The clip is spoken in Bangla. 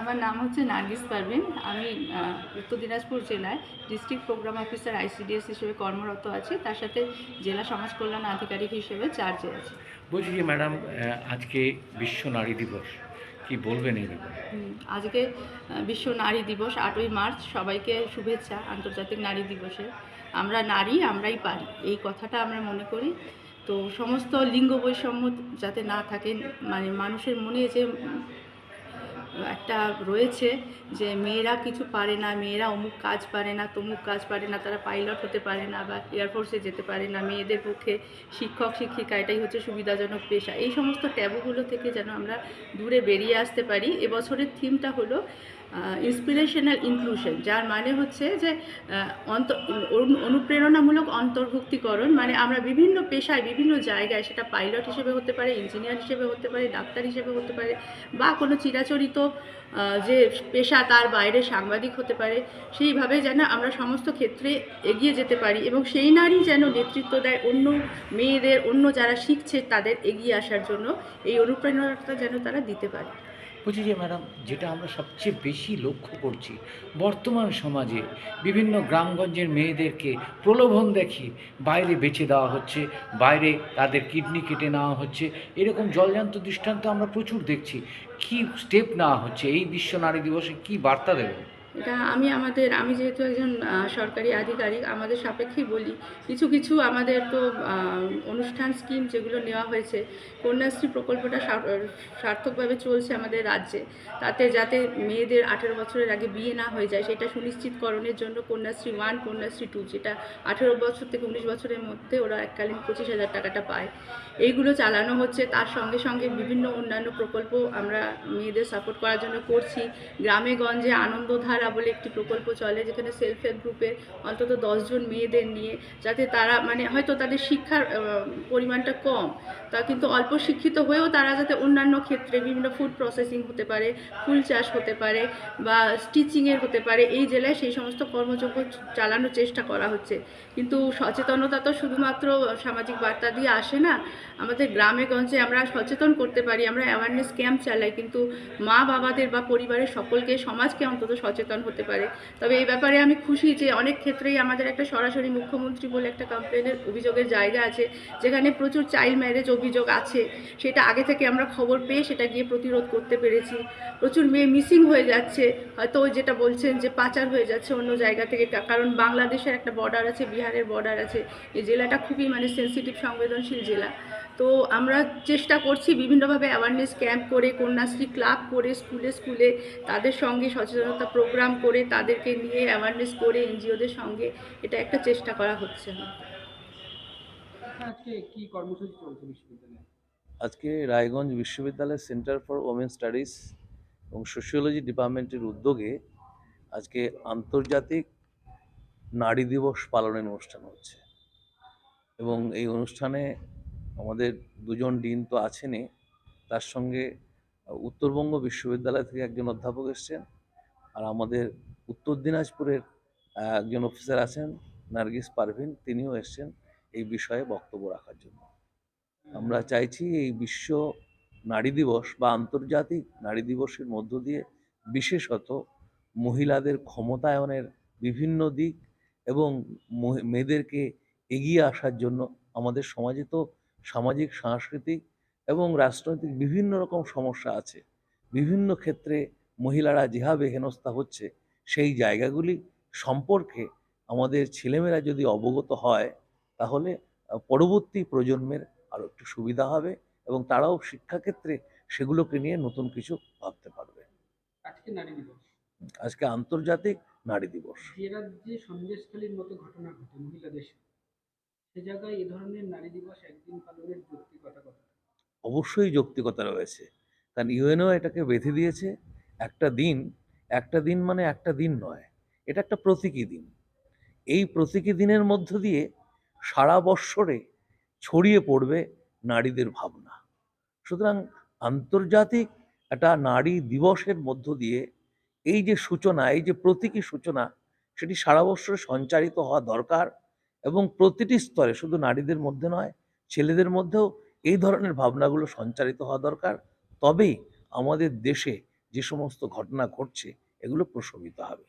আমার নাম হচ্ছে নার্গিস পারভিন। আমি উত্তর দিনাজপুর জেলায় ডিস্ট্রিক্ট প্রোগ্রাম অফিসার আইসিডিএস হিসেবে কর্মরত আছি। তার সাথে জেলা সমাজ কল্যাণ আধিকারিক হিসেবে চার্জে আছি। বলছি যে ম্যাডাম, আজকে বিশ্ব নারী দিবস, কি বলবেন এই ব্যাপারে? আজকে বিশ্ব নারী দিবস 8ই মার্চ। সবাইকে শুভেচ্ছা আন্তর্জাতিক নারী দিবসে। আমরা নারী, আমরাই পারি, এই কথাটা আমরা মনে করি। তো সমস্ত লিঙ্গ বৈষম্য যাতে না থাকে, মানে মানুষের মনে যে একটা রয়েছে যে মেয়েরা কিছু পারে না, মেয়েরা অমুক কাজ পারে না, তমুক কাজ পারে না, তারা পাইলট হতে পারে না বা এয়ারফোর্সে যেতে পারে না, মেয়েদের পক্ষে শিক্ষক শিক্ষিকা এটাই হচ্ছে সুবিধাজনক পেশা, এই সমস্ত ট্যাবুগুলো থেকে যেন আমরা দূরে বেরিয়ে আসতে পারি। এবছরের থিমটা হলো ইন্সপিরেশনাল ইনক্লুশন, যার মানে হচ্ছে যে অনুপ্রেরণামূলক অন্তর্ভুক্তিকরণ। মানে আমরা বিভিন্ন পেশায় বিভিন্ন জায়গায়, সেটা পাইলট হিসেবে হতে পারে, ইঞ্জিনিয়ার হিসেবে হতে পারে, ডাক্তার হিসেবে হতে পারে, বা কোনো চিরাচরিত যে পেশা তার বাইরে সাংবাদিক হতে পারে, সেইভাবে যেন আমরা সমস্ত ক্ষেত্রে এগিয়ে যেতে পারি এবং সেই নারী যেন নেতৃত্ব দেয় অন্য মেয়েদের, অন্য যারা শিখছে তাদের এগিয়ে আসার জন্য। এই অনুপ্রেরণাটা যেন তারা দিতে পারে। বলছি যে ম্যাডাম, যেটা আমরা সবচেয়ে বেশি লক্ষ্য করছি বর্তমান সমাজে, বিভিন্ন গ্রামগঞ্জের মেয়েদেরকে প্রলোভন দেখিয়ে বাইরে বেচে দেওয়া হচ্ছে, বাইরে তাদের কিডনি কেটে নেওয়া হচ্ছে, এরকম জলজান্ত দৃষ্টান্ত আমরা প্রচুর দেখছি। কি স্টেপ নেওয়া হচ্ছে এই বিশ্ব নারী দিবসে, কি বার্তা দেবেন? এটা আমি যেহেতু একজন সরকারি আধিকারিক, আমাদের সাপেক্ষেই বলি। কিছু কিছু আমাদের তো অনুষ্ঠান স্কিম যেগুলো নেওয়া হয়েছে, কন্যাশ্রী প্রকল্পটা সার্থকভাবে চলছে আমাদের রাজ্যে। তাতে যাতে মেয়েদের 18 বছরের আগে বিয়ে না হয়ে যায় সেটা সুনিশ্চিতকরণের জন্য কন্যাশ্রী 1, কন্যাশ্রী 2, যেটা 18 বছর থেকে 19 বছরের মধ্যে ওরা এককালীন 25,000 টাকাটা পায়, এইগুলো চালানো হচ্ছে। তার সঙ্গে সঙ্গে বিভিন্ন অন্যান্য প্রকল্প আমরা মেয়েদের সাপোর্ট করার জন্য করছি। গ্রামে গঞ্জে আনন্দধারা বলে একটি প্রকল্প চলে, যেখানে সেলফ হেল্প গ্রুপে অন্তত 10 জন মেয়েদের নিয়ে, যাতে তারা, মানে হয়তো তাদের শিক্ষার পরিমাণটা কম, তা কিন্তু অল্প শিক্ষিত হয়েও তারা যাতে অন্যান্য ক্ষেত্রে বিভিন্ন ফুড প্রসেসিং হতে পারে, ফুল চাষ হতে পারে বা স্টিচিংয়ের হতে পারে, এই জেলায় সেই সমস্ত কর্মযজ্ঞ চালানোর চেষ্টা করা হচ্ছে। কিন্তু সচেতনতা তো শুধুমাত্র সামাজিক বার্তা দিয়ে আসে না। আমাদের গ্রামে গঞ্জে আমরা সচেতন করতে পারি, আমরা অ্যাওয়ারনেস ক্যাম্প চালাই, কিন্তু মা বাবাদের বা পরিবারের সকলকে, সমাজকে অন্তত সচেতন হতে পারে। তবে এই ব্যাপারে আমি খুশি যে অনেক ক্ষেত্রেই আমাদের একটা সরাসরি মুখ্যমন্ত্রী বলে একটা কমপ্লেনের অভিযোগের জায়গা আছে, যেখানে প্রচুর চাইল্ড ম্যারেজ অভিযোগ আছে। সেটা আগে থেকে আমরা খবর পেয়ে সেটা গিয়ে প্রতিরোধ করতে পেরেছি। প্রচুর মেয়ে মিসিং হয়ে যাচ্ছে, হয়তো ওই যেটা বলছেন যে পাচার হয়ে যাচ্ছে অন্য জায়গা থেকে, কারণ বাংলাদেশের একটা বর্ডার আছে, বিহারের বর্ডার আছে। এই জেলাটা খুবই মানে সেন্সিটিভ, সংবেদনশীল জেলা। তো আমরা চেষ্টা করছি বিভিন্নভাবে অ্যাওয়ারনেস ক্যাম্প করে, কন্যাশ্রী ক্লাব করে, স্কুলে স্কুলে তাদের সঙ্গে সচেতনতা প্রোগ্রাম করে, তাদেরকে নিয়ে অ্যাওয়ারনেস করে এনজিওদের সঙ্গে, এটা একটা চেষ্টা করা হচ্ছে। আজকে কি কর্মসূচি চলছে বিশ্ববিদ্যালয়ে? আজকে রায়গঞ্জ বিশ্ববিদ্যালয়ের সেন্টার ফর ওমেন স্টাডিজ এবং সোশিওলজি ডিপার্টমেন্টের উদ্যোগে আজকে আন্তর্জাতিক নারী দিবস পালনের অনুষ্ঠান হচ্ছে এবং এই অনুষ্ঠানে আমাদের দুজন ডিন তো আছেনই, তার সঙ্গে উত্তরবঙ্গ বিশ্ববিদ্যালয় থেকে একজন অধ্যাপক এসছেন, আর আমাদের উত্তর দিনাজপুরের একজন অফিসার আছেন নার্গিস পারভিন, তিনিও এসছেন এই বিষয়ে বক্তব্য রাখার জন্য। আমরা চাইছি এই বিশ্ব নারী দিবস বা আন্তর্জাতিক নারী দিবসের মধ্য দিয়ে বিশেষত মহিলাদের ক্ষমতায়নের বিভিন্ন দিক এবং মেয়েদেরকে এগিয়ে আসার জন্য, আমাদের সমাজে তো সামাজিক, সাংস্কৃতিক এবং রাজনৈতিক বিভিন্ন রকম সমস্যা আছে, বিভিন্ন ক্ষেত্রে মহিলারা যেভাবে হেনস্থা হচ্ছে, সেই জায়গাগুলি সম্পর্কে আমাদের ছেলেমেয়েরা যদি অবগত হয়, তাহলে পরবর্তী প্রজন্মের আরও একটু সুবিধা হবে এবং তারাও শিক্ষাক্ষেত্রে সেগুলোকে নিয়ে নতুন কিছু ভাবতে পারবে। আজকে নারী দিবস, আজকে আন্তর্জাতিক নারী দিবস। যে রাজ্যে সন্দেশখালীর মতো ঘটনা ঘটে মহিলাদের সাথে, সে জায়গায় এ ধরনের নারী দিবস একদিন পালনের যৌক্তিকতা কথা। অবশ্যই যৌক্তিকতা রয়েছে, কারণ ইউএনও এটাকে বেঁধে দিয়েছে একটা দিন। একটা দিন মানে একটা দিন নয়, এটা একটা প্রতীকী দিন। এই প্রতীকী দিনের মধ্য দিয়ে সারা বৎসরে ছড়িয়ে পড়বে নারীদের ভাবনা। সুতরাং আন্তর্জাতিক একটা নারী দিবসের মধ্য দিয়ে এই যে সূচনা, এই যে প্রতীকী সূচনা, সেটি সারা বৎসরে সঞ্চারিত হওয়া দরকার এবং প্রতিটি স্তরে, শুধু নারীদের মধ্যে নয়, ছেলেদের মধ্যেও এই ধরনের ভাবনাগুলো সঞ্চারিত হওয়া দরকার। তবেই আমাদের দেশে যে সমস্ত ঘটনা ঘটছে এগুলো প্রশমিত হবে।